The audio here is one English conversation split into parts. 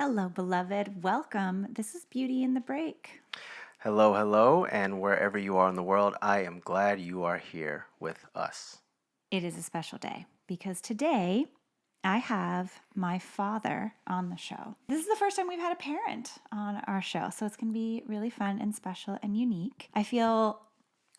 Hello, beloved. Welcome. This is Beauty in the Break. Hello, hello, and wherever you are in the world, I am glad you are here with us. It is a special day because today I have my father on the show. This is the first time we've had a parent on our show, so it's going to be really fun and special and unique. I feel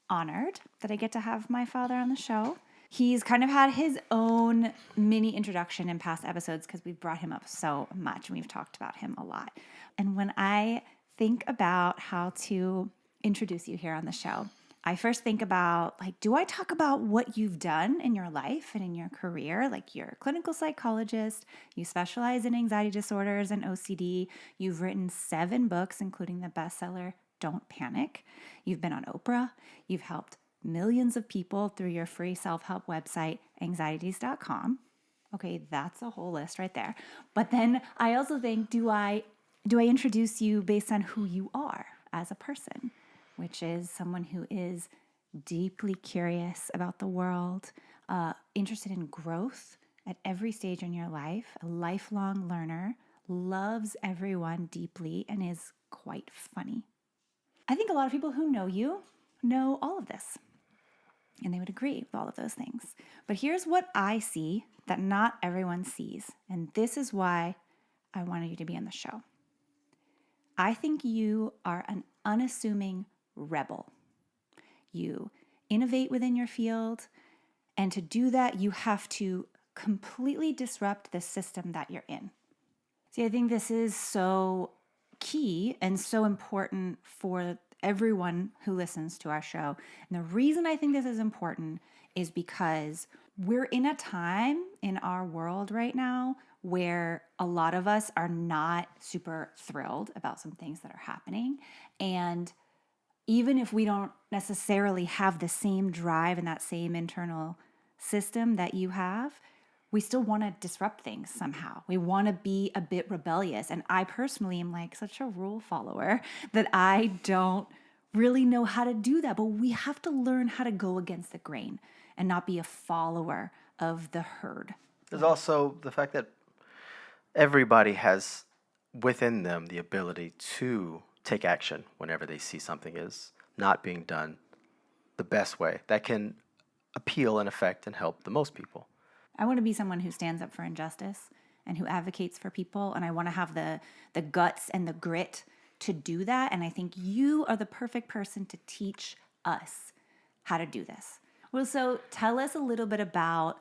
honored that I get to have my father on the show. He's kind of had his own mini introduction in past episodes because we've brought him up so much and we've talked about him a lot. And when I think about how to introduce you here on the show, I first think about, do I talk about what you've done in your life and in your career? Like, you're a clinical psychologist, you specialize in anxiety disorders and OCD, you've written 7 books, including the bestseller Don't Panic. You've been on Oprah, you've helped millions of people through your free self-help website, anxieties.com. Okay, that's a whole list right there. But then I also think, do I introduce you based on who you are as a person, which is someone who is deeply curious about the world, interested in growth at every stage in your life, a lifelong learner, loves everyone deeply, and is quite funny. I think a lot of people who know you know all of this, and they would agree with all of those things. But here's what I see that not everyone sees, and this is why I wanted you to be on the show. I think you are an unassuming rebel. You innovate within your field, and to do that, you have to completely disrupt the system that you're in. See, I think this is so key and so important for everyone who listens to our show. And the reason I think this is important is because we're in a time in our world right now where a lot of us are not super thrilled about some things that are happening. And even if we don't necessarily have the same drive and that same internal system that you have, we still want to disrupt things somehow. We want to be a bit rebellious. And I personally am like such a rule follower that I don't really know how to do that. But we have to learn how to go against the grain and not be a follower of the herd. There's also the fact that everybody has within them the ability to take action whenever they see something is not being done the best way that can appeal and affect and help the most people. I want to be someone who stands up for injustice and who advocates for people. And I want to have the guts and the grit to do that. And I think you are the perfect person to teach us how to do this. Well, so tell us a little bit about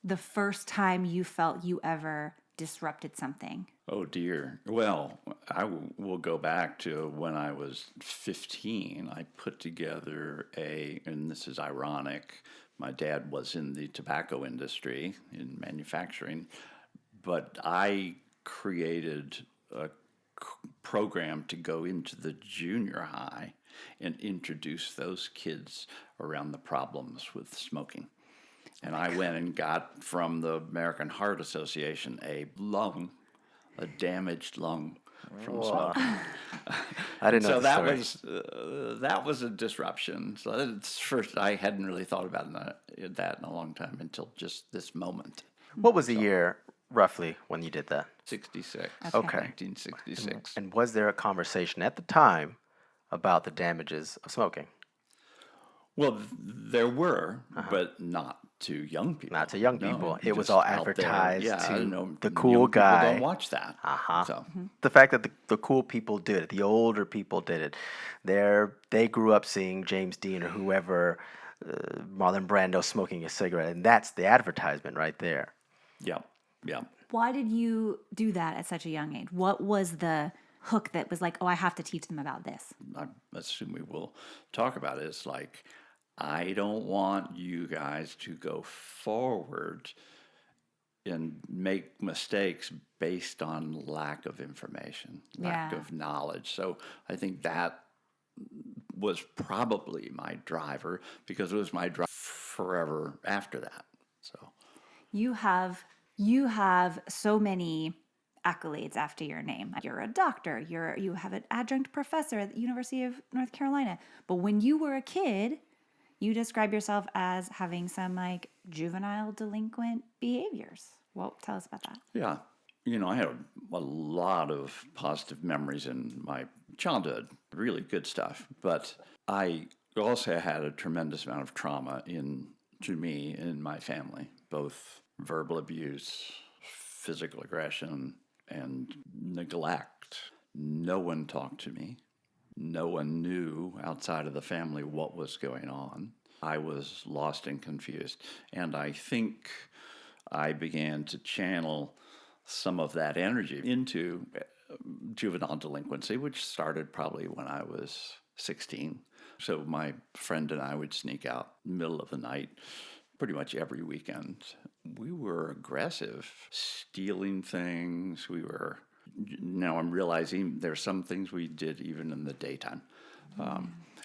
the first time you felt you ever disrupted something. Oh dear. Well, will go back to when I was 15. I put together and this is ironic, my dad was in the tobacco industry, in manufacturing, but I created a program to go into the junior high and introduce those kids around the problems with smoking. And I went and got from the American Heart Association a damaged lung from smoking. I didn't know So the story. that was a disruption. So that's first, I hadn't really thought about that in a long time until just this moment. What was the year roughly when you did that? 66. Okay. 1966. And was there a conversation at the time about the damages of smoking? Well, there were, but not to young people. Not to young No, people. It was just all out there. advertised Yeah, I to know, the cool young guy. People don't watch that. So. The fact that the cool people did it, the older people did it, they grew up seeing James Dean or whoever, Marlon Brando smoking a cigarette, and that's the advertisement right there. Yeah, yeah. Why did you do that at such a young age? What was the hook that was like, oh, I have to teach them about this? I assume we will talk about it. It's like, I don't want you guys to go forward and make mistakes based on lack of information, lack of knowledge. So I think that was probably my driver, because it was my driver forever after that. So You have so many accolades after your name. You're a doctor, you have an adjunct professor at the University of North Carolina. But when you were a kid, you describe yourself as having some like juvenile delinquent behaviors. Well, tell us about that. yeah, I had a lot of positive memories in my childhood, really good stuff. But I also had a tremendous amount of trauma to me in my family, both verbal abuse, physical aggression, and neglect. No one talked to me. No one knew outside of the family what was going on. I was lost and confused. And I think I began to channel some of that energy into juvenile delinquency, which started probably when I was 16. So my friend and I would sneak out middle of the night pretty much every weekend. We were aggressive, stealing things. Now I'm realizing there's some things we did even in the daytime.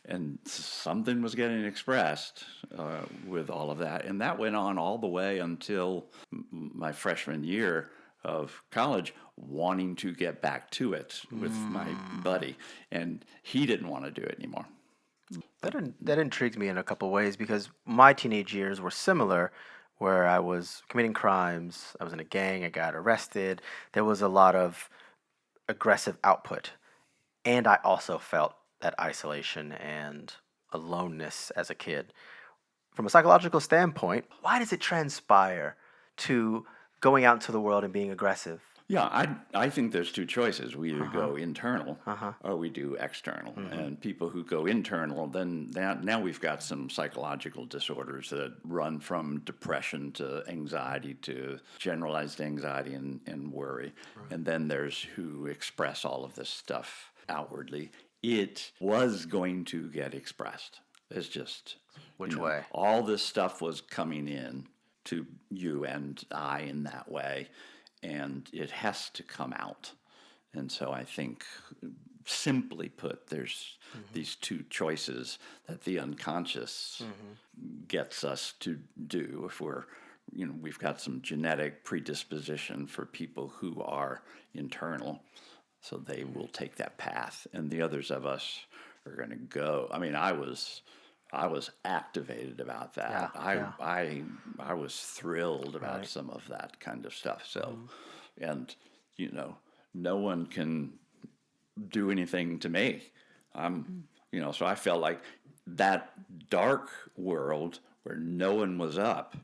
And something was getting expressed with all of that. And that went on all the way until my freshman year of college, wanting to get back to it with my buddy. And he didn't want to do it anymore. That intrigued me in a couple ways because my teenage years were similar, where I was committing crimes, I was in a gang, I got arrested. There was a lot of aggressive output. And I also felt that isolation and aloneness as a kid. From a psychological standpoint, why does it transpire to going out into the world and being aggressive? Yeah, I think there's two choices. We either go internal or we do external. And people who go internal, then now we've got some psychological disorders that run from depression to anxiety to generalized anxiety and worry. Right. And then there's who express all of this stuff outwardly. It was going to get expressed. It's just... Which way? All this stuff was coming in to you and I in that way. And it has to come out. And so I think, simply put, there's these two choices that the unconscious gets us to do. If we've got some genetic predisposition for people who are internal, so they will take that path. And the others of us are going to go. I mean, I was activated about that. I was thrilled about some of that kind of stuff. So, and no one can do anything to me. So I felt like that dark world where no one was up,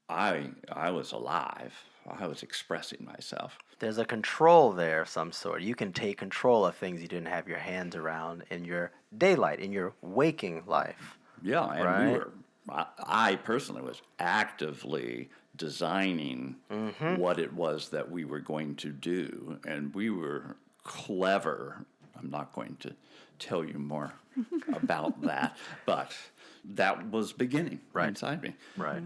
I was alive. I was expressing myself. There's a control there of some sort. You can take control of things you didn't have your hands around in your daylight, in your waking life. Yeah, and I personally was actively designing what it was that we were going to do, and we were clever. I'm not going to tell you more about that, but that was beginning inside me. Right.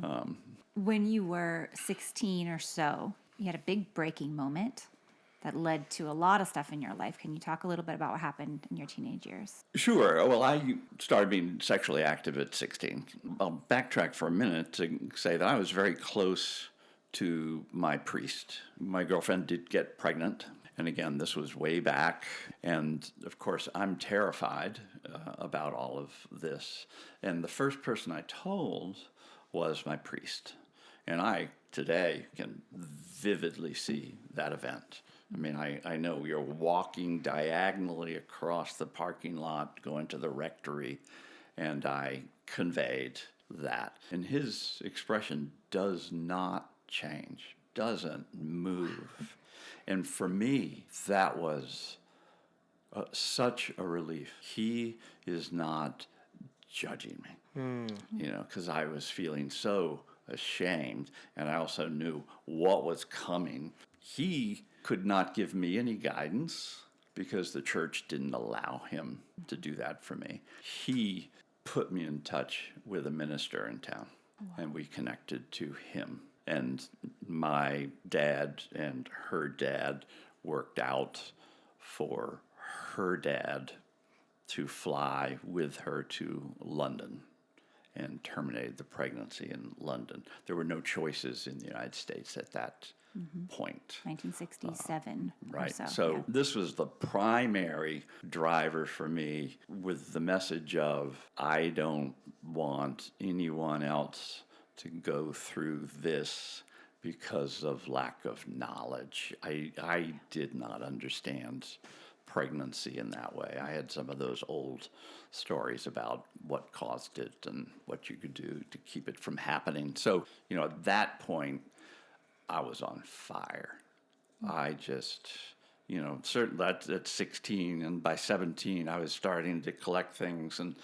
When you were 16 or so, you had a big breaking moment that led to a lot of stuff in your life. Can you talk a little bit about what happened in your teenage years? Sure. Well, I started being sexually active at 16. I'll backtrack for a minute to say that I was very close to my priest. My girlfriend did get pregnant. And again, this was way back. And of course, I'm terrified about all of this. And the first person I told was my priest. And I, today, can vividly see that event. I mean, I know you're walking diagonally across the parking lot, going to the rectory, and I conveyed that. And his expression does not change, doesn't move. And for me, that was such a relief. He is not judging me, because I was feeling so ashamed, and I also knew what was coming. He could not give me any guidance because the church didn't allow him to do that for me. He put me in touch with a minister in town, and we connected to him. And my dad and her dad worked out for her dad to fly with her to London and terminated the pregnancy in London. There were no choices in the United States at that point. 1967 Right. or so. So this was the primary driver for me, with the message of, I don't want anyone else to go through this because of lack of knowledge. I did not understand pregnancy in that way. I had some of those old stories about what caused it and what you could do to keep it from happening. So, at that point, I was on fire. I just, certainly at 16, and by 17, I was starting to collect things. And,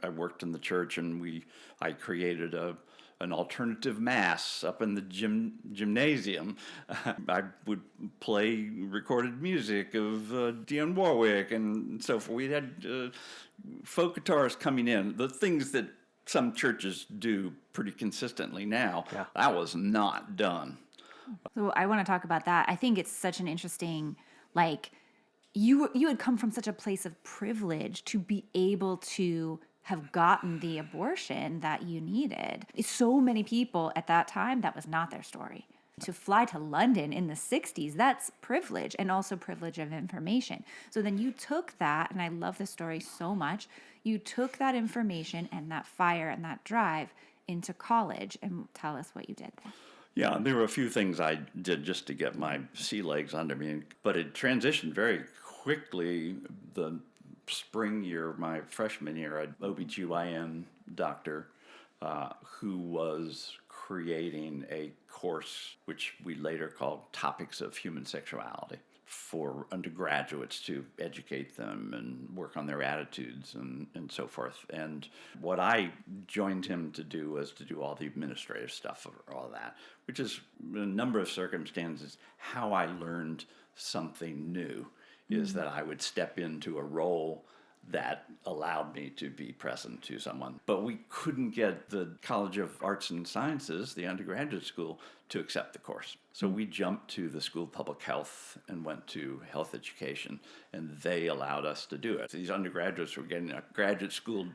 I worked in the church, and I created an alternative mass up in the gymnasium. I would play recorded music of Dionne Warwick and so forth. We had folk guitarists coming in, the things that some churches do pretty consistently now. Yeah. That was not done. So I want to talk about that. I think it's such an interesting, you had come from such a place of privilege to be able to have gotten the abortion that you needed. So many people at that time, that was not their story. To fly to London in the 60s, that's privilege, and also privilege of information. So then you took that, and I love this story so much, you took that information and that fire and that drive into college, and tell us what you did there. Yeah, there were a few things I did just to get my sea legs under me, but it transitioned very quickly. The spring year, my freshman year, an OBGYN doctor who was creating a course which we later called Topics of Human Sexuality for undergraduates to educate them and work on their attitudes and so forth. And what I joined him to do was to do all the administrative stuff for all that, which is, in a number of circumstances, how I learned something new, is that I would step into a role that allowed me to be present to someone. But we couldn't get the College of Arts and Sciences, the undergraduate school, to accept the course. So we jumped to the School of Public Health and went to health education, and they allowed us to do it. These undergraduates were getting a graduate school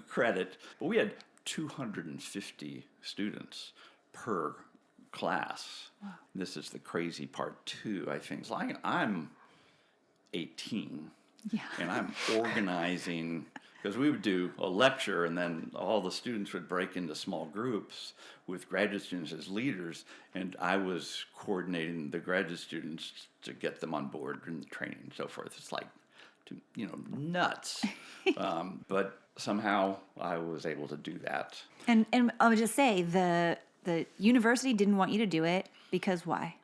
credit, but we had 250 students per class. Wow. This is the crazy part too, I think. It's like I'm 18. Yeah. And I'm organizing, because we would do a lecture and then all the students would break into small groups with graduate students as leaders, and I was coordinating the graduate students to get them on board in the training and so forth. It's like, nuts. But somehow I was able to do that. And I would just say, the university didn't want you to do it because why?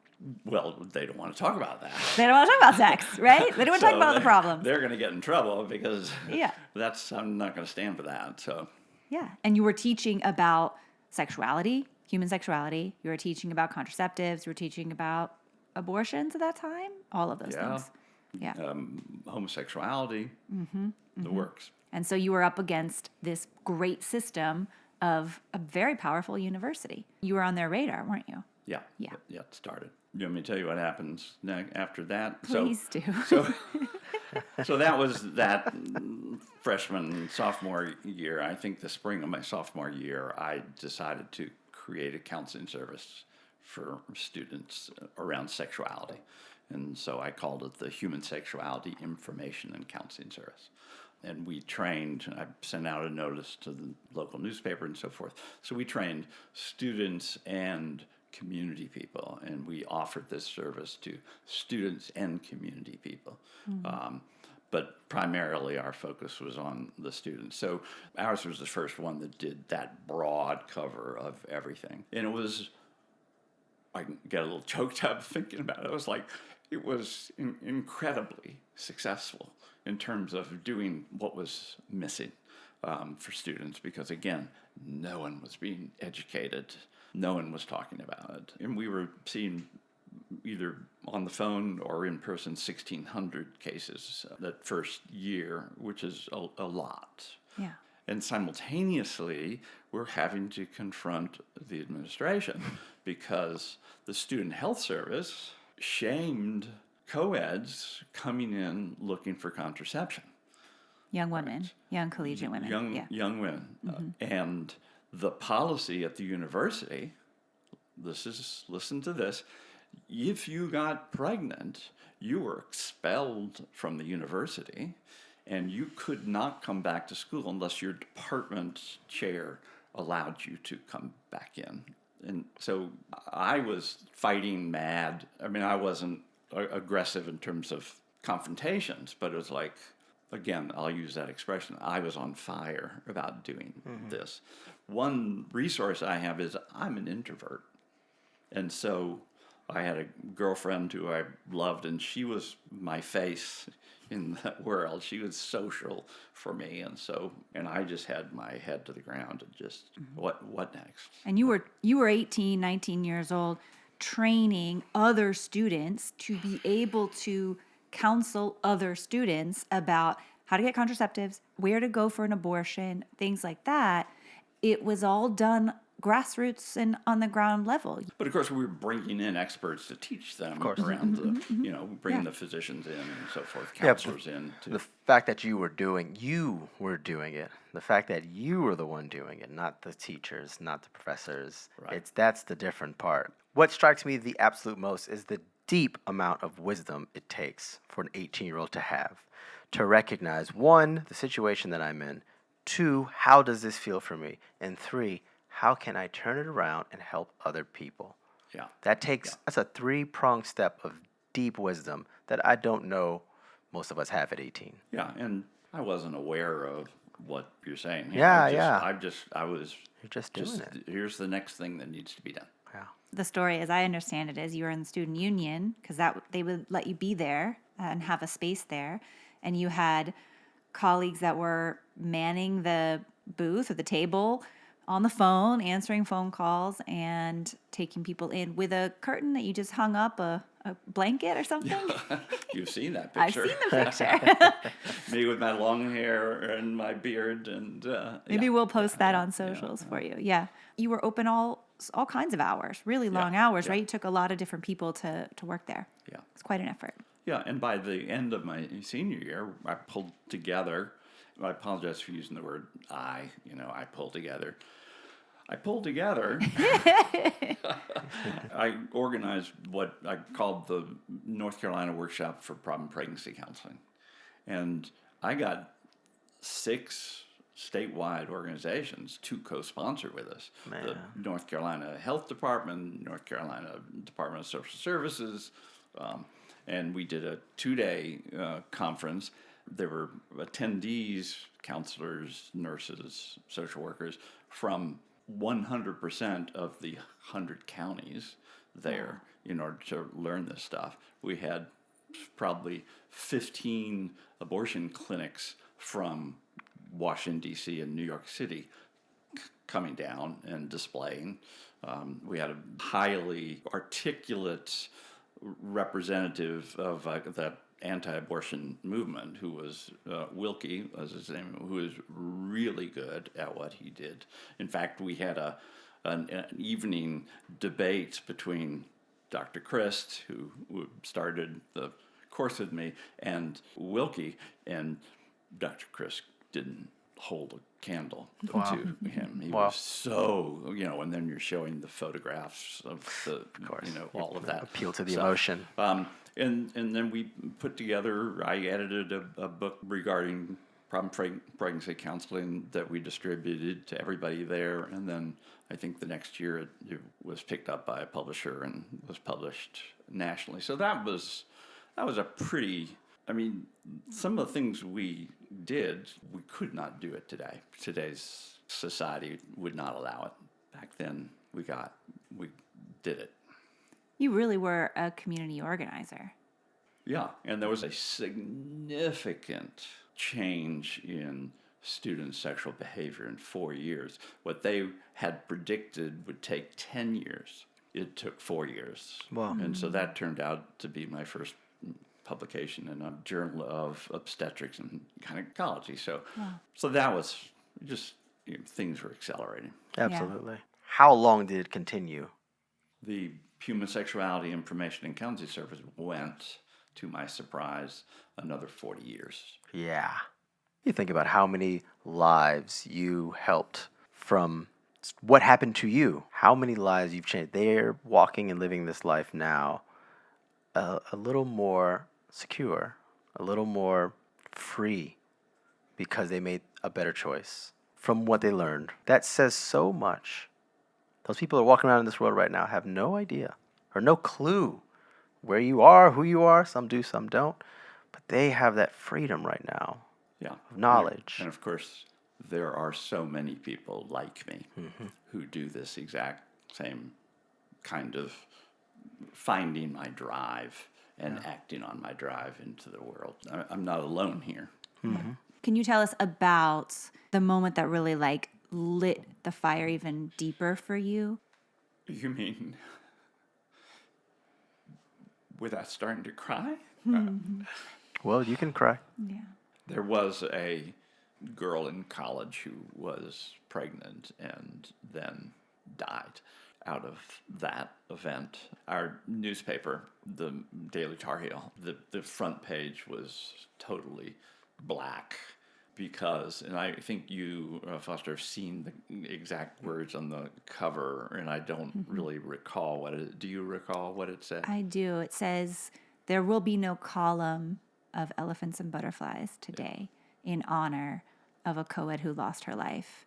Well, they don't want to talk about that. They don't want to talk about sex, right? They don't want to talk about the problems. They're going to get in trouble because Yeah. I'm not going to stand for that. So Yeah. And you were teaching about sexuality, human sexuality. You were teaching about contraceptives. You were teaching about abortions at that time. All of those things. Yeah. Homosexuality, the works. And so you were up against this great system of a very powerful university. You were on their radar, weren't you? Yeah. Yeah. Yeah, it started. You want me to tell you what happens after that? Please do. So that was that freshman, sophomore year. I think the spring of my sophomore year, I decided to create a counseling service for students around sexuality. And so I called it the Human Sexuality Information and Counseling Service. And we trained, I sent out a notice to the local newspaper and so forth. So we trained students and community people, and we offered this service to students and community people. But primarily our focus was on the students. So ours was the first one that did that broad cover of everything. And it was, I get a little choked up thinking about it. It was incredibly successful in terms of doing what was missing for students, because again, no one was being educated. No one was talking about it. And we were seeing either on the phone or in person 1,600 cases that first year, which is a lot. Yeah. And simultaneously, we're having to confront the administration because the Student Health Service shamed co-eds coming in looking for contraception. Young women, young collegiate women. Young women. And the policy at the university, listen to this, if you got pregnant, you were expelled from the university and you could not come back to school unless your department chair allowed you to come back in And so I was fighting mad. I mean, I wasn't aggressive in terms of confrontations, but it was like, again, I'll use that expression. I was on fire about doing this. One resource I have is I'm an introvert. And so I had a girlfriend who I loved, and she was my face in that world. She was social for me, and I just had my head to the ground and just what next? And you were 18, 19 years old, training other students to be able to counsel other students about how to get contraceptives, where to go for an abortion, things like that. It was all done grassroots and on the ground level. But of course, we were bringing in experts to teach them around bringing the physicians in and so forth, counselors in. The fact that you were doing it. The fact that you were the one doing it, not the teachers, not the professors. Right. That's the different part. What strikes me the absolute most is the deep amount of wisdom it takes for an 18-year-old to have, to recognize, 1, the situation that I'm in, 2, how does this feel for me, and 3, how can I turn it around and help other people? Yeah. That's a 3-pronged step of deep wisdom that I don't know most of us have at 18. Yeah, and I wasn't aware of what you're saying. Yeah. I was You're just doing it. Here's the next thing that needs to be done. Yeah. The story, as I understand it, is you were in the student union because they would let you be there and have a space there, and you had colleagues that were manning the booth or the table on the phone, answering phone calls and taking people in with a curtain that you just hung up a blanket or something. You've seen that I've picture. seen the picture. Me with my long hair and my beard, and Maybe we'll post that on socials for you. Yeah, you were open all kinds of hours, really long hours, right? You took a lot of different people to work there. Yeah. It's quite an effort. Yeah, and by the end of my senior year, I pulled together. I apologize for using the word I pulled together. I organized what I called the North Carolina Workshop for Problem Pregnancy Counseling. And I got 6 statewide organizations to co-sponsor with us. Man. The North Carolina Health Department, North Carolina Department of Social Services, and we did a 2-day conference. There were attendees, counselors, nurses, social workers from 100% of the 100 counties there in order to learn this stuff. We had probably 15 abortion clinics from Washington, D.C. and New York City coming down and displaying. We had a highly articulate representative of that anti-abortion movement, who was Wilkie, was his name, who was really good at what he did. In fact, we had an evening debate between Dr. Christ, who started the course with me, and Wilkie, and Dr. Christ didn't hold a candle to him. He was so, and then you're showing the photographs of the, all of that. Appeal to the stuff. emotion. And then we put together, I edited a book regarding problem pregnancy counseling that we distributed to everybody there. And then I think the next year it was picked up by a publisher and was published nationally. So that was a pretty, some of the things we did, we could not do it today. Today's society would not allow it. Back then, we did it. You really were a community organizer. Yeah, and there was a significant change in students' sexual behavior in 4 years. What they had predicted would take 10 years, it took 4 years. Wow. And so that turned out to be my first publication in a journal of obstetrics and gynecology. So that was just, things were accelerating. Absolutely. Yeah. How long did it continue? The Human Sexuality Information and Counseling Service went, to my surprise, another 40 years. Yeah. You think about how many lives you helped from what happened to you, how many lives you've changed. They're walking and living this life now a little more secure, a little more free, because they made a better choice from what they learned. That says so much. Those people who are walking around in this world right now have no idea or no clue where you are, who you are. Some do, some don't. But they have that freedom right now Yeah. of knowledge. And of course, there are so many people like me who do this exact same kind of finding my drive and acting on my drive into the world. I'm not alone here. Can you tell us about the moment that really like lit the fire even deeper for you? You mean without starting to cry? Well, you can cry. Yeah. There was a girl in college who was pregnant and then died out of that event. Our newspaper, the Daily Tar Heel, the front page was totally black because, and I think you, Foster, have seen the exact words on the cover, and I don't really recall what it. Do you recall what it said? I do. It says, "There will be no column of elephants and butterflies today in honor of a co-ed who lost her life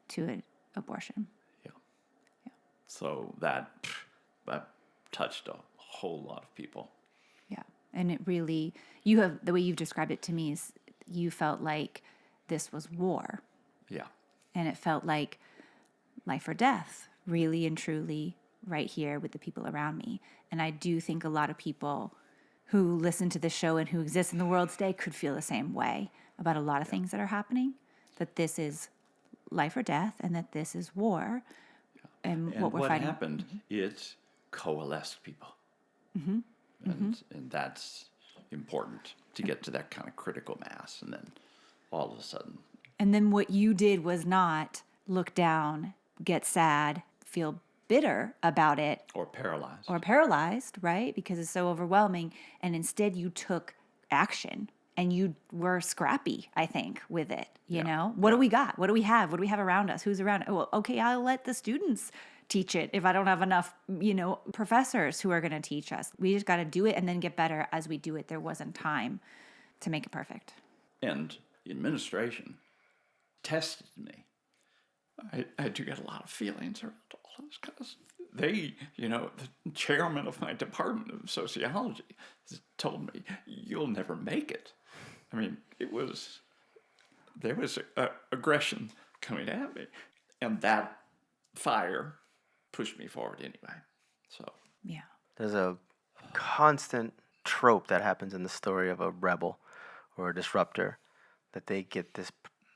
to an abortion." Yeah. So that touched a whole lot of people. Yeah. And it really, you have, the way you've described it to me is you felt like this was war. Yeah. And it felt like life or death, really and truly, right here with the people around me. And I do think a lot of people who listen to the show and who exist in the world today could feel the same way about a lot of things that are happening, that this is life or death and that this is war. And what we're fighting. Happened, it coalesced people. And that's important to get to that kind of critical mass. And then all of a sudden. And then what you did was not look down, get sad, feel bitter about it. Or paralyzed. Right? Because it's so overwhelming. And instead you took action and you were scrappy, I think, with it. You know, what do we got? What do we have? What do we have around us? Who's around? Oh, well, okay, I'll let the students teach it if I don't have enough, professors who are going to teach us. We just got to do it and then get better as we do it. There wasn't time to make it perfect. And administration tested me. I do get a lot of feelings around all this kind of stuff. They, the chairman of my department of sociology told me, "You'll never make it." I mean, there was aggression coming at me. And that fire pushed me forward anyway. So, Yeah. There's a constant trope that happens in the story of a rebel or a disruptor, that they get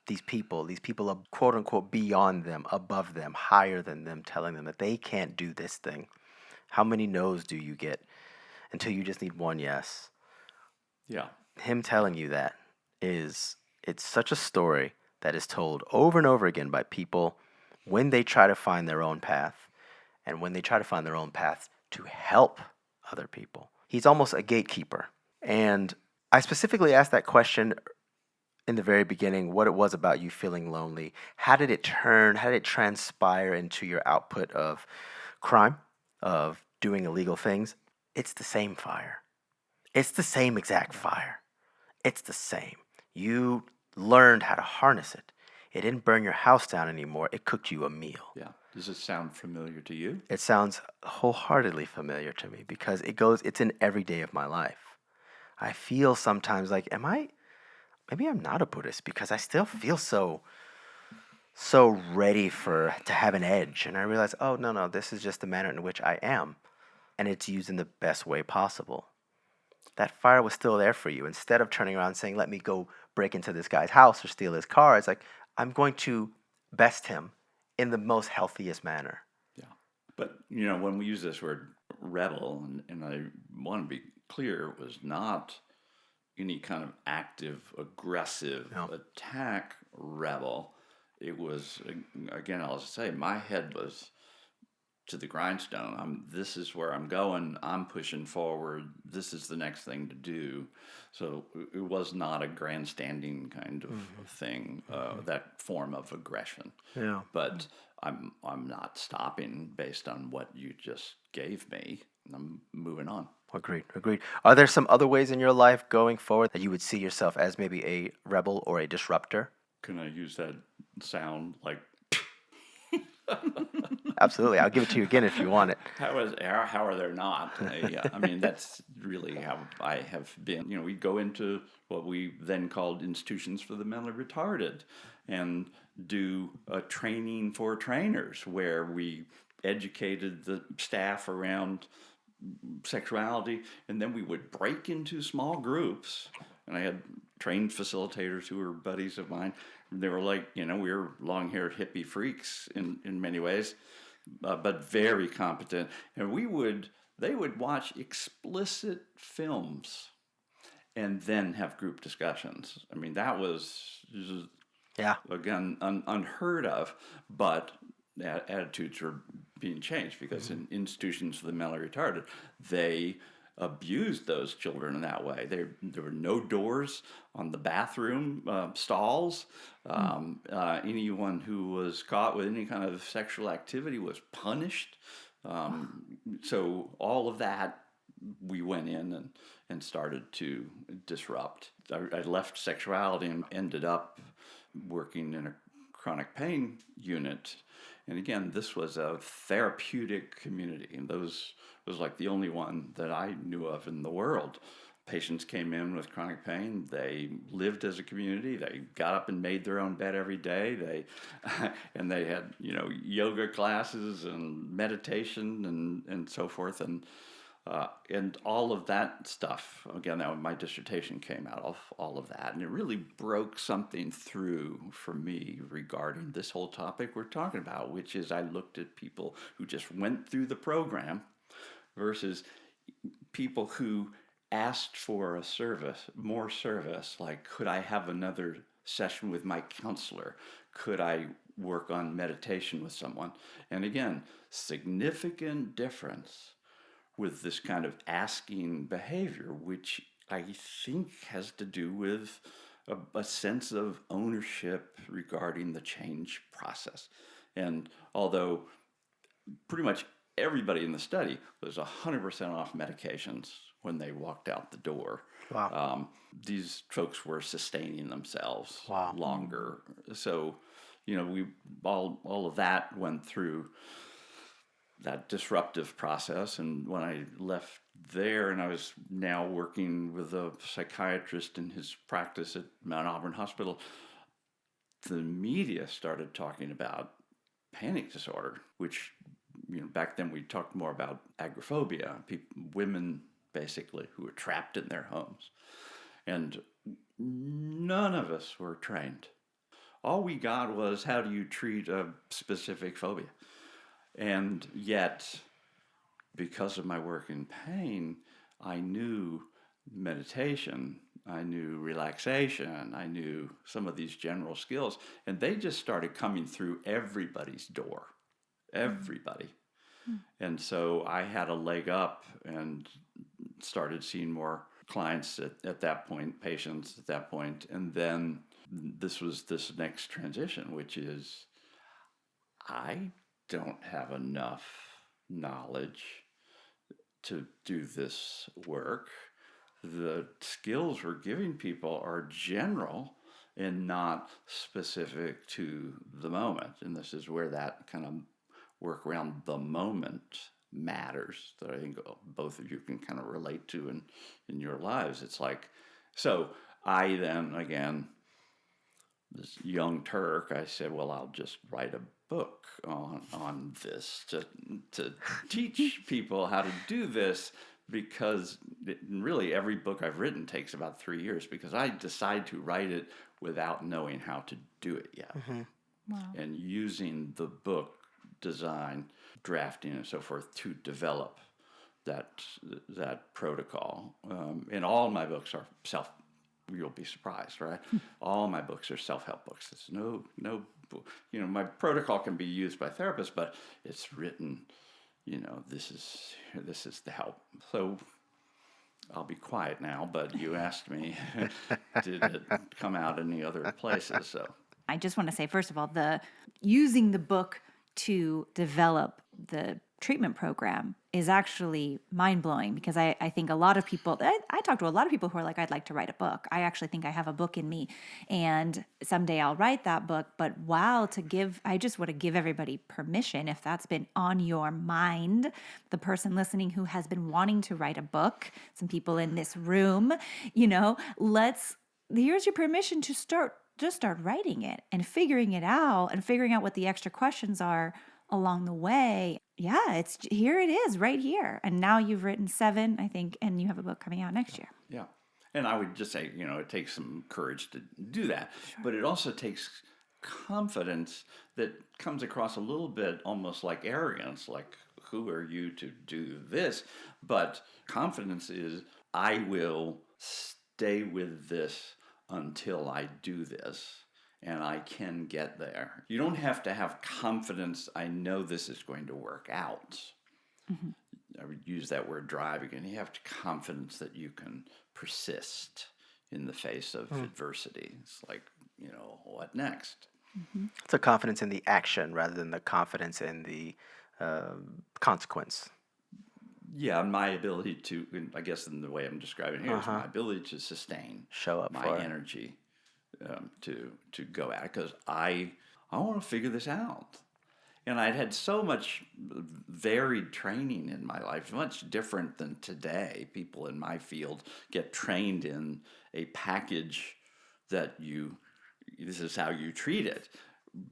these people are quote unquote beyond them, above them, higher than them, telling them that they can't do this thing. How many no's do you get until you just need one yes? yeah. Him telling you that it's such a story that is told over and over again by people when they try to find their own path and when they try to find their own path to help other people. He's almost a gatekeeper. And I specifically asked that question in the very beginning, what it was about you feeling lonely. How did it transpire into your output of crime, of doing illegal things? It's the same fire. It's the same exact fire. It's the same. You learned how to harness it. It didn't burn your house down anymore. It cooked you a meal. Yeah. Does it sound familiar to you? It sounds wholeheartedly familiar to me because it's in every day of my life. I feel sometimes like, maybe I'm not a Buddhist because I still feel so ready to have an edge. And I realize, oh, no, this is just the manner in which I am. And it's used in the best way possible. That fire was still there for you. Instead of turning around and saying, let me go break into this guy's house or steal his car, it's like, I'm going to best him in the most healthiest manner. Yeah. But, when we use this word rebel, and I want to be clear, it was not any kind of active, aggressive attack rebel. It was, again, I'll say, my head was to the grindstone. This is where I'm going. I'm pushing forward. This is the next thing to do. So it was not a grandstanding kind of thing, that form of aggression. Yeah. But I'm not stopping based on what you just gave me. I'm moving on. Agreed. Are there some other ways in your life going forward that you would see yourself as maybe a rebel or a disruptor? Can I use that sound like Absolutely. I'll give it to you again if you want it. How are there not? Yeah, I mean, that's really how I have been. You know, we go into what we then called institutions for the mentally retarded and do a training for trainers where we educated the staff around sexuality, and then we would break into small groups. And I had trained facilitators who were buddies of mine. They were like, you know, we were long-haired hippie freaks in many ways, but very competent. And they would watch explicit films and then have group discussions. I mean, that was Yeah. again unheard of, but attitudes are being changed because in institutions for the mentally retarded, they abused those children in that way. There were no doors on the bathroom stalls. Anyone who was caught with any kind of sexual activity was punished. So all of that, we went in and started to disrupt. I left sexuality and ended up working in a chronic pain unit. And again, this was a therapeutic community, and those was like the only one that I knew of in the world. Patients came in with chronic pain. They lived as a community. They got up and made their own bed every day. And they had, you know, yoga classes and meditation and so forth. And all of that stuff, again, my dissertation came out of all of that. And it really broke something through for me regarding this whole topic we're talking about, which is I looked at people who just went through the program versus people who asked for a service, more service, like could I have another session with my counselor? Could I work on meditation with someone? And again, significant difference with this kind of asking behavior, which I think has to do with a sense of ownership regarding the change process. And although pretty much everybody in the study was 100% off medications when they walked out the door, Wow. these folks were sustaining themselves Wow. longer. So, you know, we all of that went through that disruptive process. And when I left there and I was now working with a psychiatrist in his practice at Mount Auburn Hospital, the media started talking about panic disorder, which, you know, back then we talked more about agoraphobia, women basically who were trapped in their homes. And none of us were trained. All we got was how do you treat a specific phobia? And yet, because of my work in pain, I knew meditation, I knew relaxation, I knew some of these general skills, and they just started coming through everybody's door. Everybody. And so I had a leg up and started seeing more clients at that point, patients at that point. And then this was this next transition, which is I don't have enough knowledge to do this work. The skills we're giving people are general and not specific to the moment. And this is where that kind of work around the moment matters that I think both of you can kind of relate to in your lives. It's like, so I then, again, this young Turk, I said, well, I'll just write a book on this to teach people how to do this, because really every book I've written takes about 3 years because I decide to write it without knowing how to do it yet. Wow. And using the book design, drafting, and so forth to develop that protocol. And all my books are you'll be surprised, right? All my books are self-help books. There's no, you know, my protocol can be used by therapists, but it's written, you know, this is the help. So I'll be quiet now, but you asked me, did it come out any other places? So I just want to say, first of all, using the book to develop the treatment program is actually mind-blowing, because I think a lot of people, I talk to a lot of people who are like, I'd like to write a book. I actually think I have a book in me, and someday I'll write that book. But wow, I just want to give everybody permission, if that's been on your mind, the person listening who has been wanting to write a book, some people in this room, here's your permission to just start writing it and figuring it out, and figuring out what the extra questions are along the way. Yeah, here it is right here. And now you've written 7, I think, and you have a book coming out next year. Yeah. And I would just say, it takes some courage to do that, but it also takes confidence that comes across a little bit almost like arrogance, like, who are you to do this? But confidence is, I will stay with this until I do this, and I can get there. You don't have to have confidence, I know this is going to work out. Mm-hmm. I would use that word drive again. You have confidence that you can persist in the face of adversity. It's like, what next? Mm-hmm. It's a confidence in the action rather than the confidence in the consequence. Yeah, my ability to, I guess in the way I'm describing here, is my ability to sustain, show up, my energy to go at it, because I want to figure this out. And I'd had so much varied training in my life, much different than today. People in my field get trained in a package that this is how you treat it.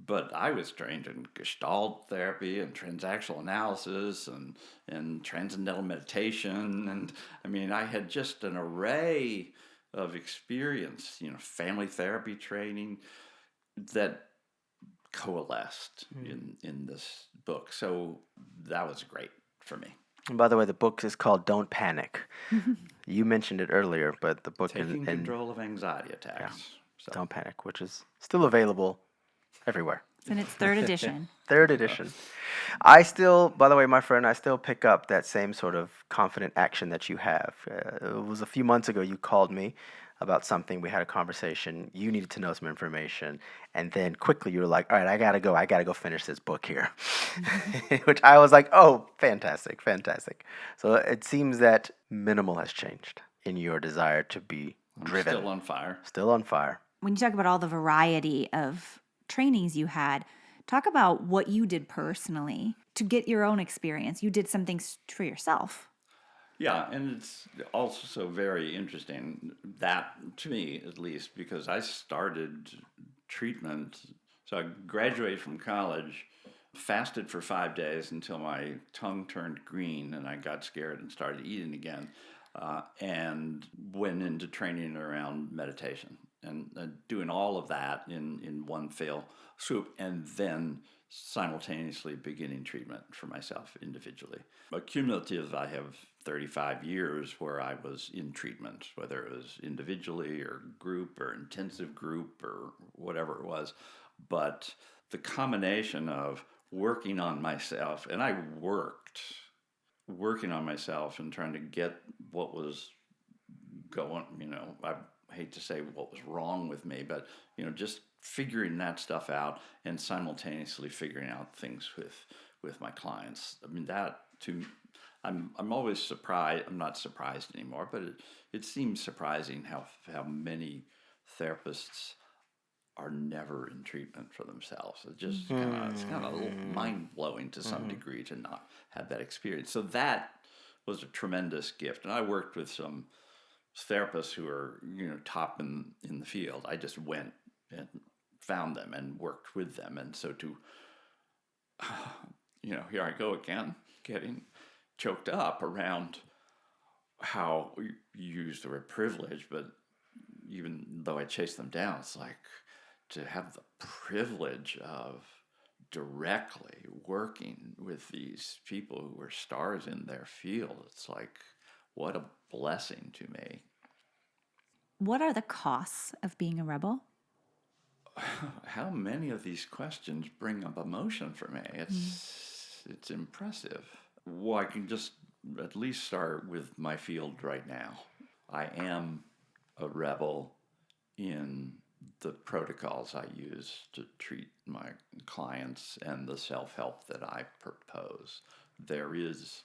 But I was trained in Gestalt therapy and transactional analysis and transcendental meditation. And I mean, I had just an array of experience, family therapy training that coalesced in this book. So that was great for me. And by the way, the book is called Don't Panic. You mentioned it earlier, but the book Taking control of anxiety attacks. Yeah, so. Don't Panic, which is still available everywhere. It's in its 3rd edition. 3rd edition. I still, by the way, my friend, I still pick up that same sort of confident action that you have. It was a few months ago you called me about something. We had a conversation. You needed to know some information. And then quickly you were like, all right, I got to go finish this book here. Which I was like, oh, fantastic. So it seems that minimal has changed in your desire to be driven. Still on fire. Still on fire. When you talk about all the variety of trainings you had, talk about what you did personally to get your own experience. You did some things for yourself. Yeah, and it's also very interesting, that to me at least, because I started treatment. So I graduated from college, fasted for 5 days until my tongue turned green and I got scared and started eating again, and went into training around meditation and doing all of that in one fell swoop, and then simultaneously beginning treatment for myself individually. But cumulative, I have 35 years where I was in treatment, whether it was individually or group or intensive group or whatever it was. But the combination of working on myself, and I working on myself and trying to get what was going, I hate to say what was wrong with me, but, just figuring that stuff out and simultaneously figuring out things with my clients. I mean, that I'm always surprised. I'm not surprised anymore, but it seems surprising how many therapists are never in treatment for themselves. It's kind of a little mind-blowing to some degree to not have that experience. So that was a tremendous gift. And I worked with some therapists who are, top in the field. I just went and found them and worked with them. And so here I go again, getting choked up around how you use the word privilege, but even though I chase them down, it's like to have the privilege of directly working with these people who were stars in their field. It's like, what a blessing to me. What are the costs of being a rebel? How many of these questions bring up emotion for me? It's impressive. Well, I can just at least start with my field right now. I am a rebel in the protocols I use to treat my clients and the self-help that I propose. there is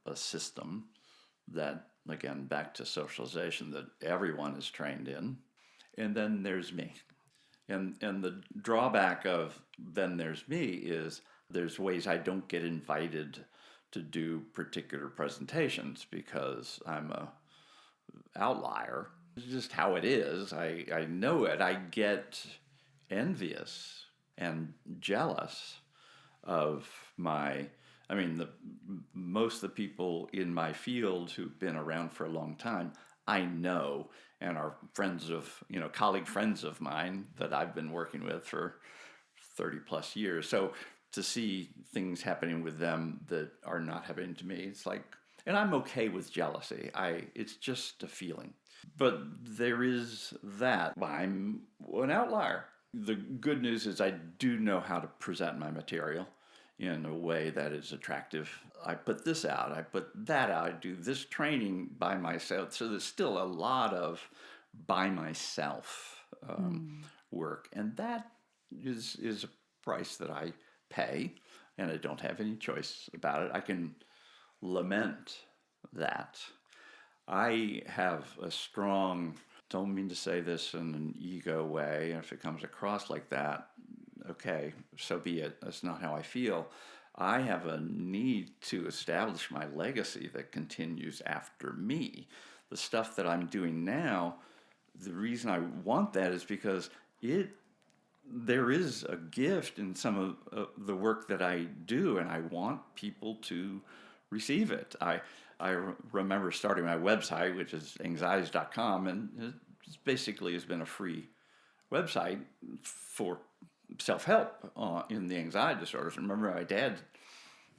a system that, again, back to socialization, that everyone is trained in. And then there's me. And the drawback of then there's me is there's ways I don't get invited to do particular presentations because I'm a outlier. It's just how it is. I know it. I get envious and jealous of most of the people in my field who've been around for a long time, I know, and are friends of, colleague friends of mine that I've been working with for 30 plus years. So to see things happening with them that are not happening to me, it's like, and I'm okay with jealousy. It's just a feeling. But there is that. I'm an outlier. The good news is I do know how to present my material in a way that is attractive. I put this out, I put that out, I do this training by myself. So there's still a lot of by myself work. And that is a price that I pay, and I don't have any choice about it. I can lament that. I have a strong, don't mean to say this in an ego way, if it comes across like that, okay, so be it. That's not how I feel. I have a need to establish my legacy that continues after me. The stuff that I'm doing now, the reason I want that is because there is a gift in some of the work that I do, and I want people to receive it. I remember starting my website, which is anxieties.com, and it basically has been a free website for self-help in the anxiety disorders. Remember my dad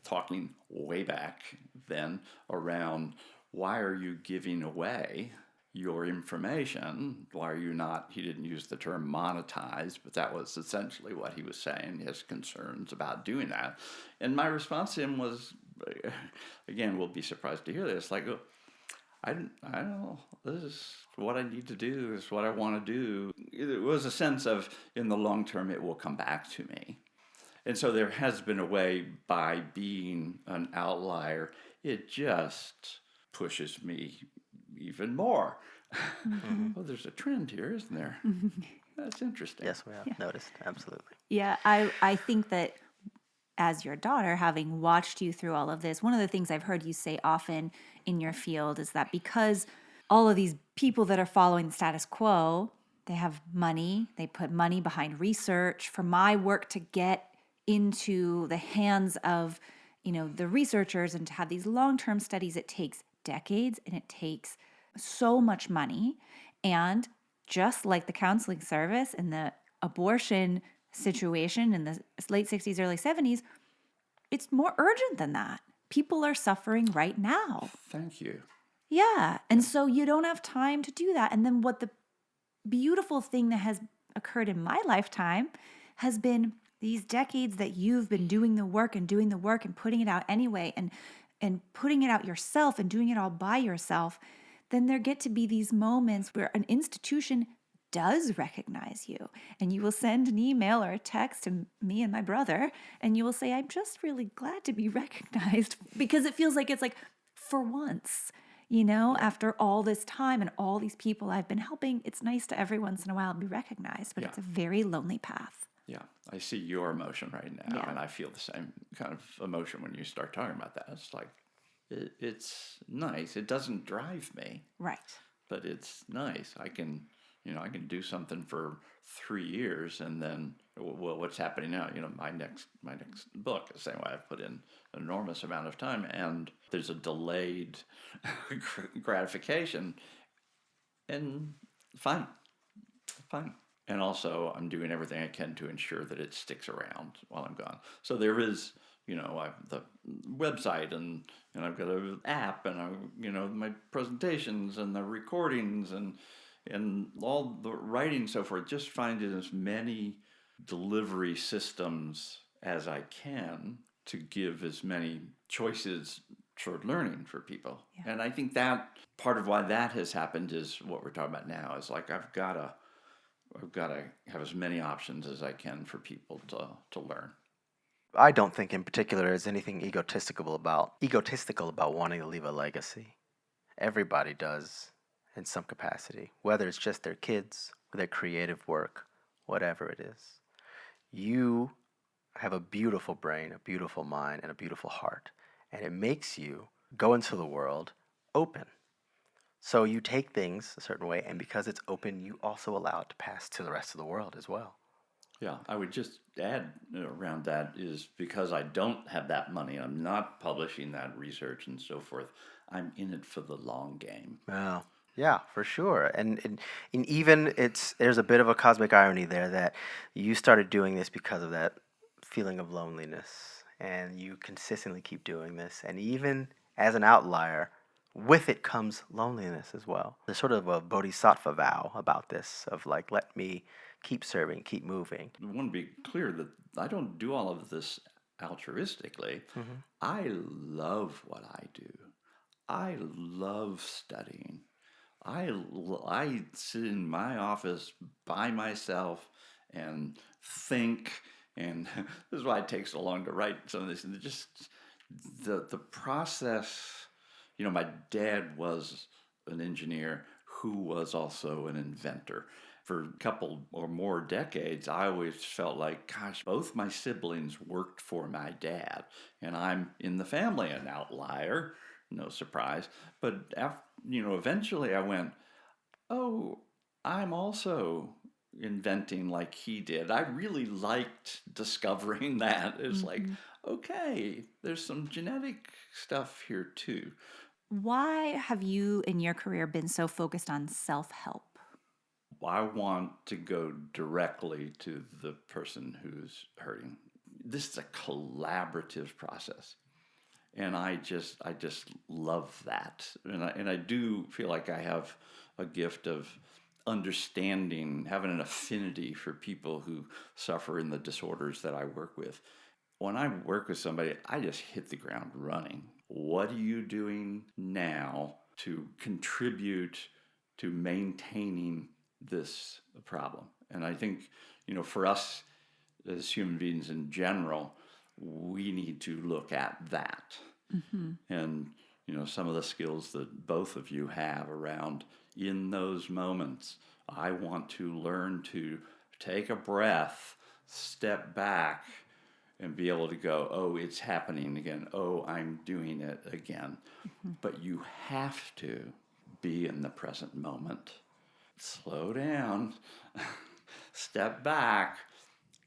talking way back then around, why are you giving away your information? Why are you not, he didn't use the term monetize, but that was essentially what he was saying, his concerns about doing that. And my response to him was, again, we'll be surprised to hear this, like, I don't know, this is what I need to do, this is what I want to do. It was a sense of, in the long term, it will come back to me. And so there has been a way, by being an outlier, it just pushes me even more. Mm-hmm. Oh, there's a trend here, isn't there? That's interesting. Yes, we have noticed, absolutely. Yeah, I think that as your daughter, having watched you through all of this, one of the things I've heard you say often in your field is that because all of these people that are following the status quo, they have money, they put money behind research. For my work to get into the hands of, the researchers and to have these long-term studies, it takes decades and it takes so much money. And just like the counseling service and the abortion situation in the late 60s, early 70s, it's more urgent than that. People are suffering right now. Thank you. Yeah. And so you don't have time to do that. And then what the beautiful thing that has occurred in my lifetime has been these decades that you've been doing the work and putting it out anyway and putting it out yourself and doing it all by yourself. Then there get to be these moments where an institution does recognize you, and you will send an email or a text to me and my brother, and you will say, I'm just really glad to be recognized, because it feels like it's like, for once, after all this time and all these people I've been helping, it's nice to every once in a while be recognized, but it's a very lonely path. Yeah, I see your emotion right now, Yeah. and I feel the same kind of emotion when you start talking about that. It's like, it's nice. It doesn't drive me. Right. But it's nice. I can do something for 3 years, and then, well, what's happening now? My next book, the same way I've put in an enormous amount of time, and there's a delayed gratification, and fine. And also, I'm doing everything I can to ensure that it sticks around while I'm gone. So there is, I've the website, and I've got an app, and my presentations and the recordings and all the writing, so forth. Just finding as many delivery systems as I can to give as many choices for learning for people. Yeah. And I think that part of why that has happened is what we're talking about now, is like I've got to have as many options as I can for people to learn. I don't think in particular there's anything egotistical about wanting to leave a legacy. Everybody does in some capacity, whether it's just their kids or their creative work, whatever it is. You have a beautiful brain, a beautiful mind, and a beautiful heart, and it makes you go into the world open. So you take things a certain way, and because it's open, you also allow it to pass to the rest of the world as well. Yeah, I would just add around that is because I don't have that money, I'm not publishing that research and so forth. I'm in it for the long game. Oh, yeah, for sure. And even there's a bit of a cosmic irony there that you started doing this because of that feeling of loneliness, and you consistently keep doing this, and even as an outlier, with it comes loneliness as well. There's sort of a bodhisattva vow about this of like, let me keep serving, keep moving. I want to be clear that I don't do all of this altruistically. I love what I do. I love studying. I sit in my office by myself and think, and this is why it takes so long to write some of this. And just the process. You know, my dad was an engineer who was also an inventor. For a couple or more decades, I always felt like, gosh, both my siblings worked for my dad, and I'm in the family an outlier. No surprise. But eventually I went, oh, I'm also inventing like he did. I really liked discovering that. It's like, okay, there's some genetic stuff here too. Why have you in your career been so focused on self-help? I want to go directly to the person who's hurting. This is a collaborative process. And I just love that. And I do feel like I have a gift of understanding, having an affinity for people who suffer in the disorders that I work with. When I work with somebody, I just hit the ground running. What are you doing now to contribute to maintaining this problem? And I think, for us as human beings in general, we need to look at that. And, some of the skills that both of you have around in those moments, I want to learn to take a breath, step back, and be able to go, oh, it's happening again. Oh, I'm doing it again. But you have to be in the present moment. Slow down, step back,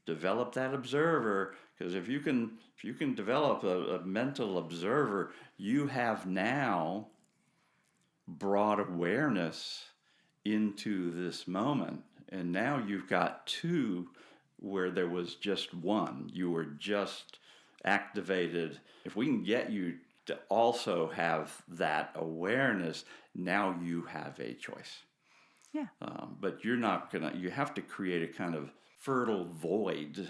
develop that observer. Because if you can develop a mental observer, you have now brought awareness into this moment. And now you've got two where there was just one. You were just activated. If we can get you to also have that awareness, now you have a choice. Yeah. But you're not gonna. You have to create a kind of fertile void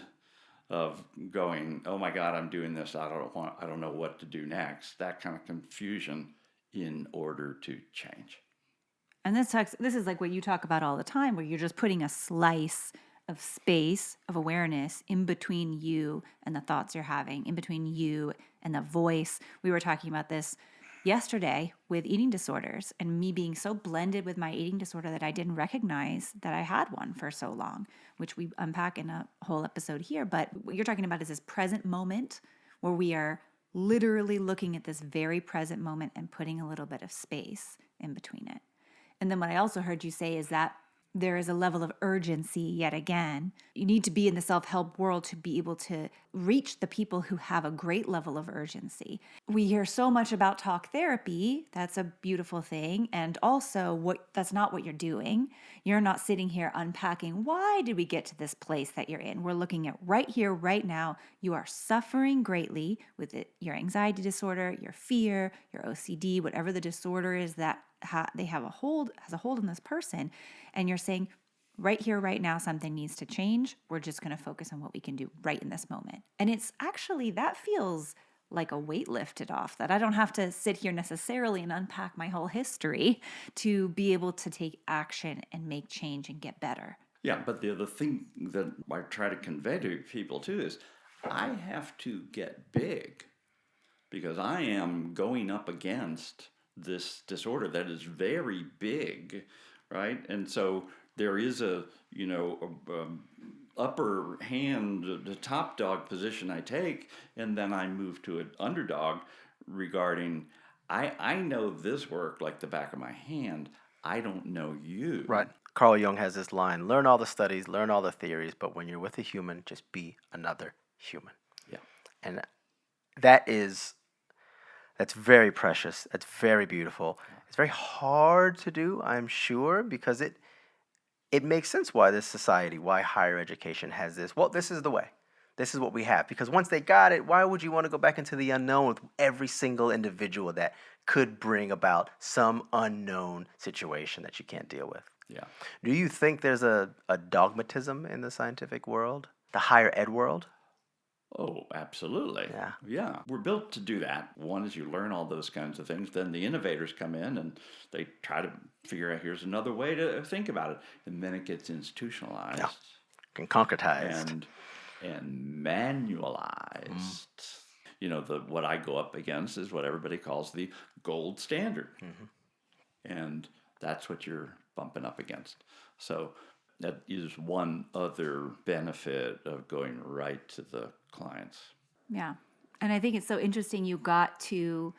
of going, oh my God, I'm doing this. I don't know what to do next. That kind of confusion in order to change. And this is like what you talk about all the time, where you're just putting a slice of space of awareness in between you and the thoughts you're having, in between you and the voice. We were talking about this yesterday with eating disorders and me being so blended with my eating disorder that I didn't recognize that I had one for so long, which we unpack in a whole episode here. But what you're talking about is this present moment where we are literally looking at this very present moment and putting a little bit of space in between it. And then what I also heard you say is that there is a level of urgency yet again. You need to be in the self-help world to be able to reach the people who have a great level of urgency. We hear so much about talk therapy. That's a beautiful thing. And also that's not what you're doing. You're not sitting here unpacking, why did we get to this place that you're in? We're looking at right here, right now. You are suffering greatly with your anxiety disorder, your fear, your OCD, whatever the disorder is that has a hold on this person, and you're saying right here, right now, something needs to change. We're just going to focus on what we can do right in this moment. And it's actually, that feels like a weight lifted off, that I don't have to sit here necessarily and unpack my whole history to be able to take action and make change and get better. Yeah, but the other thing that I try to convey to people too is I have to get big because I am going up against this disorder that is very big, right? And so there is upper hand, the top dog position I take, and then I move to an underdog regarding, I know this work like the back of my hand. I don't know you. Right. Carl Jung has this line: learn all the studies, learn all the theories, but when you're with a human, just be another human. Yeah. And that's very precious. That's very beautiful. It's very hard to do, I'm sure, because it makes sense why this society, why higher education has this. Well, this is the way. This is what we have. Because once they got it, why would you want to go back into the unknown with every single individual that could bring about some unknown situation that you can't deal with? Yeah. Do you think there's a dogmatism in the scientific world, the higher ed world? Oh, absolutely. Yeah. Yeah. We're built to do that. One is you learn all those kinds of things. Then the innovators come in and they try to figure out here's another way to think about it. And then it gets institutionalized. Yeah. And concretized. And manualized. What I go up against is what everybody calls the gold standard. And that's what you're bumping up against. So that is one other benefit of going right to the clients. Yeah. And I think it's so interesting you got to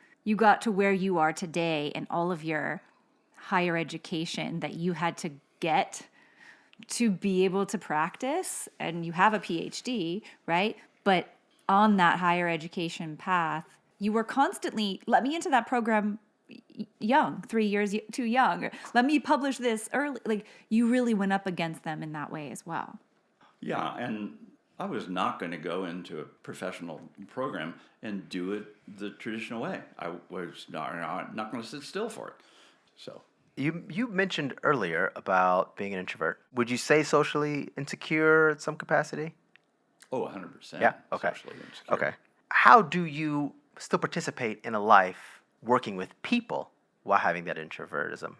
where you are today and all of your higher education that you had to get to be able to practice, and you have a PhD, right? But on that higher education path, you were constantly, let me into that program young, 3 years too young. Let me publish this early. Like, you really went up against them in that way as well. Yeah, and I was not going to go into a professional program and do it the traditional way. I was not going to sit still for it. So You mentioned earlier about being an introvert. Would you say socially insecure at some capacity? 100%. Yeah. Okay. Socially insecure. Okay. How do you still participate in a life working with people while having that introvertism?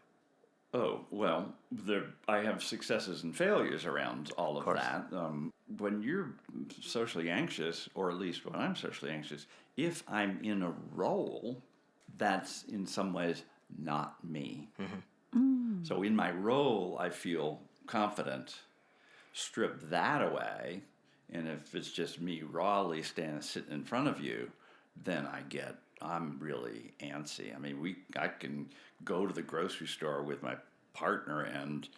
Oh, well, I have successes and failures around all of that. When you're socially anxious, or at least when I'm socially anxious, if I'm in a role, that's in some ways not me. So in my role, I feel confident. Strip that away, and if it's just me rawly sitting in front of you, then I'm really antsy. I mean, I can go to the grocery store with my partner and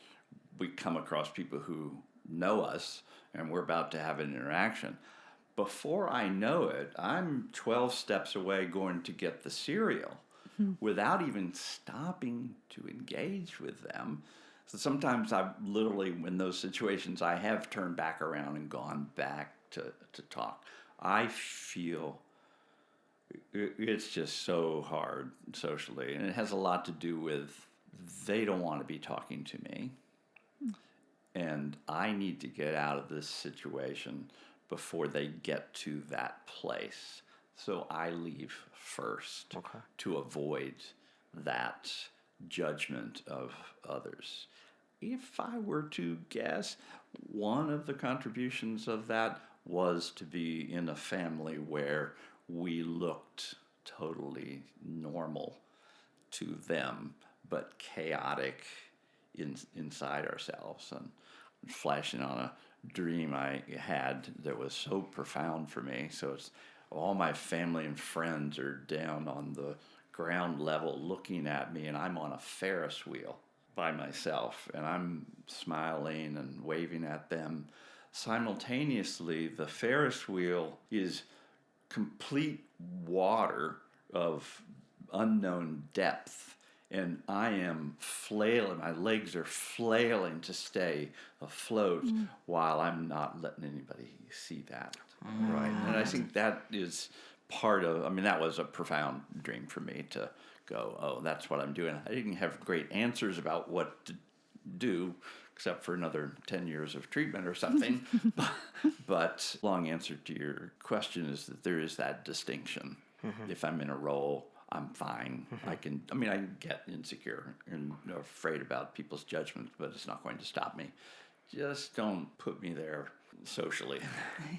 we come across people who know us and we're about to have an interaction. Before I know it, I'm 12 steps away going to get the cereal without even stopping to engage with them. So sometimes I've literally, in those situations, I have turned back around and gone back to talk. I feel it's just so hard socially, and it has a lot to do with they don't want to be talking to me, and I need to get out of this situation before they get to that place. So I leave first to avoid that judgment of others. If I were to guess, one of the contributions of that was to be in a family where we looked totally normal to them, but chaotic inside ourselves. And flashing on a dream I had that was so profound for me. So it's all my family and friends are down on the ground level looking at me, and I'm on a Ferris wheel by myself, and I'm smiling and waving at them. Simultaneously, the Ferris wheel is complete water of unknown depth, and I am flailing. My legs are flailing to stay afloat while I'm not letting anybody see that. Right. And I think that is part of, that was a profound dream for me to go, oh, that's what I'm doing. I didn't have great answers about what to do, except for another 10 years of treatment or something. But long answer to your question is that there is that distinction. If I'm in a role, I'm fine. I get insecure and afraid about people's judgments, but it's not going to stop me. Just don't put me there socially.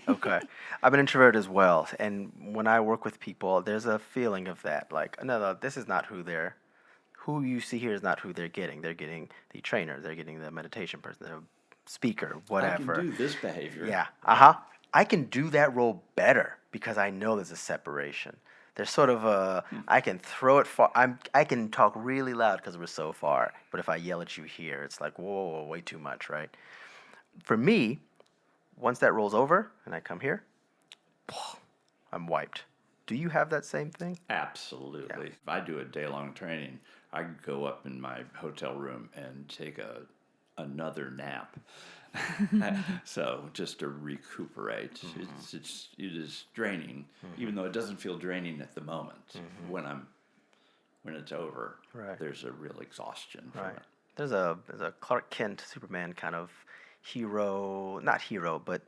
Okay. I'm an introvert as well. And when I work with people, there's a feeling of that. Like, no, this is not who you see here is not who they're getting. They're getting the trainer, they're getting the meditation person, the speaker, I can whatever. do this behavior. Yeah. Uh-huh. I can do that role better because I know there's a separation. There's sort of a I can throw it far. I can talk really loud because we're so far. But if I yell at you here, it's like whoa, way too much, right? For me, once that rolls over and I come here, I'm wiped. Do you have that same thing? Absolutely. If I do a day-long training, I could go up in my hotel room and take another nap. So just to recuperate, it is draining, even though it doesn't feel draining at the moment. When it's over, Right. there's a real exhaustion from Right. it. There's a Clark Kent Superman kind of hero, not hero, but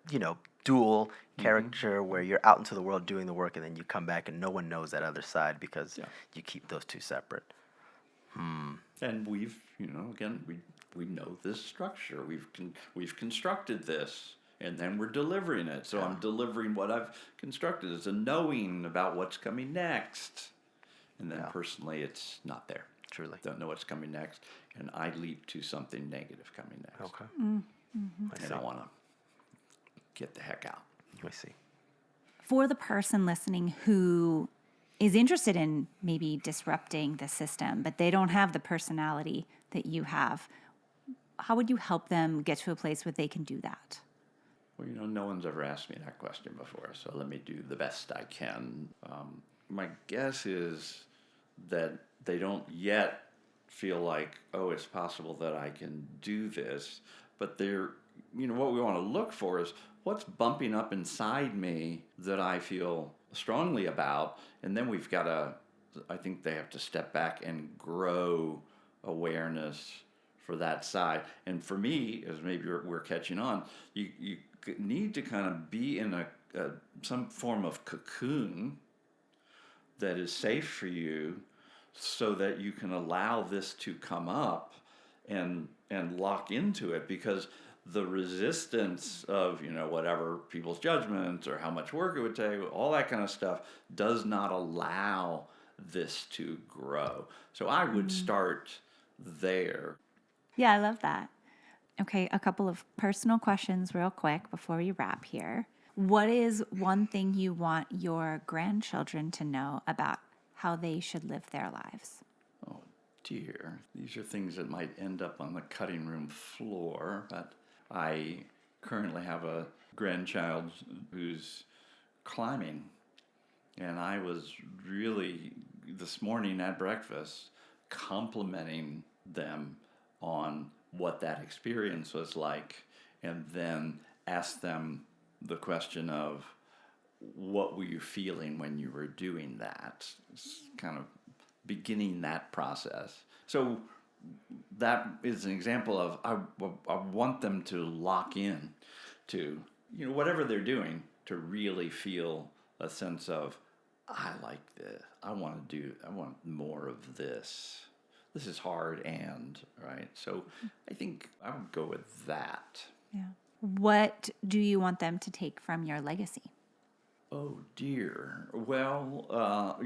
dual character where you're out into the world doing the work and then you come back and no one knows that other side because Yeah. you keep those two separate. And we've, again, we know this structure. We've constructed this, and then we're delivering it. So I'm delivering what I've constructed. It's a knowing about what's coming next. And then personally, it's not there. Truly. Don't know what's coming next, and I leap to something negative coming next. Okay. And I want to get the heck out. I see. For the person listening who is interested in maybe disrupting the system, but they don't have the personality that you have, how would you help them get to a place where they can do that? Well, no one's ever asked me that question before, so let me do the best I can. My guess is that they don't yet feel like, oh, it's possible that I can do this, but they're, what we want to look for is what's bumping up inside me that I feel strongly about, and then we've got to, I think they have to step back and grow awareness for that side. And for me, as maybe we're catching on, you need to kind of be in a some form of cocoon that is safe for you so that you can allow this to come up and lock into it, because the resistance of whatever people's judgments or how much work it would take, all that kind of stuff, does not allow this to grow. So I would start there. Yeah, I love that. Okay, a couple of personal questions real quick before we wrap here. What is one thing you want your grandchildren to know about how they should live their lives? Oh dear, these are things that might end up on the cutting room floor, but I currently have a grandchild who's climbing, and I was really, this morning at breakfast, complimenting them on what that experience was like, and then asked them the question of, what were you feeling when you were doing that? It's kind of beginning that process. So that is an example of I want them to lock in to whatever they're doing, to really feel a sense of, I like this. I want more of this. This is hard right. So I think I would go with that. Yeah. What do you want them to take from your legacy? Oh dear. Well,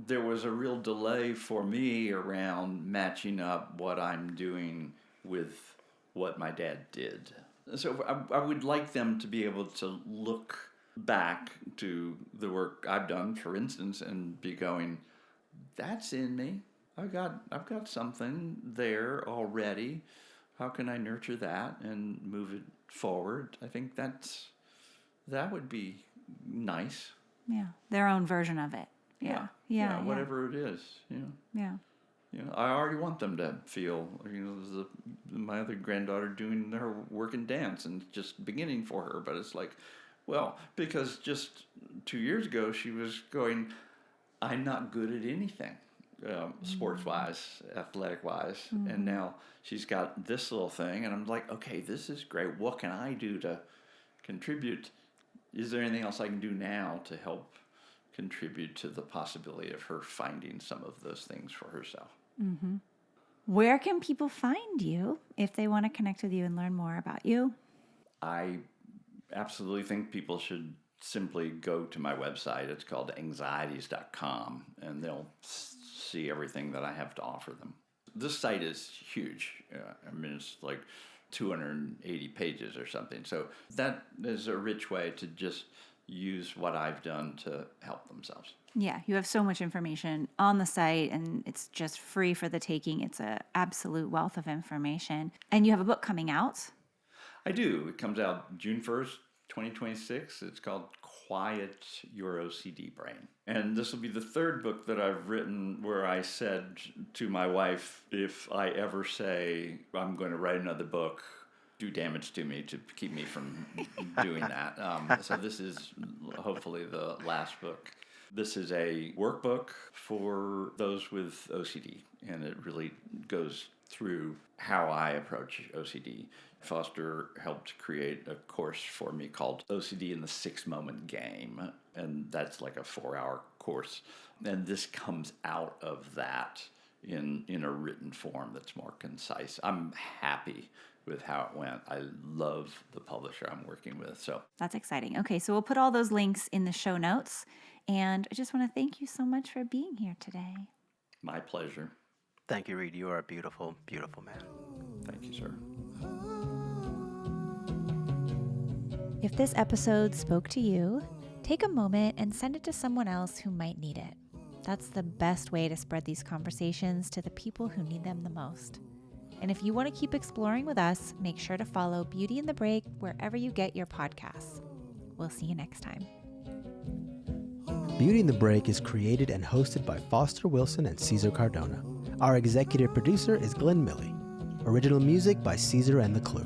there was a real delay for me around matching up what I'm doing with what my dad did. So I would like them to be able to look back to the work I've done, for instance, and be going, that's in me. I've got something there already. How can I nurture that and move it forward? I think that would be nice. Yeah, their own version of it. Yeah. Whatever it is. Yeah. I already want them to feel, my other granddaughter doing her work in dance and just beginning for her, but it's like, well, because just 2 years ago she was going, I'm not good at anything, sports-wise, athletic-wise, and now she's got this little thing, and I'm like, okay, this is great. What can I do to contribute? Is there anything else I can do now to help contribute to the possibility of her finding some of those things for herself? Mm-hmm. Where can people find you if they want to connect with you and learn more about you? I absolutely think people should simply go to my website. It's called anxieties.com, and they'll see everything that I have to offer them. This site is huge. I mean, it's like 280 pages or something. So that is a rich way to just use what I've done to help themselves. Yeah, you have so much information on the site, and it's just free for the taking. It's an absolute wealth of information. And you have a book coming out. I do. It comes out June 1st, 2026. It's called Quiet Your OCD Brain. And this will be the third book that I've written where I said to my wife, if I ever say I'm going to write another book, do damage to me to keep me from doing that. So this is hopefully the last book. This is a workbook for those with OCD, and it really goes through how I approach OCD. Foster helped create a course for me called OCD in the 6-Moment Game, and that's like a 4-hour course. And this comes out of that in a written form that's more concise. I'm happy with how it went. I love the publisher I'm working with. So that's exciting. Okay, so we'll put all those links in the show notes. And I just want to thank you so much for being here today. My pleasure. Thank you, Reid. You are a beautiful, beautiful man. Thank you, sir. If this episode spoke to you, take a moment and send it to someone else who might need it. That's the best way to spread these conversations to the people who need them the most. And if you want to keep exploring with us, make sure to follow Beauty in the Break wherever you get your podcasts. We'll see you next time. Beauty in the Break is created and hosted by Foster Wilson and Cesar Cardona. Our executive producer is Glenn Milley. Original music by Cesar and the Clue.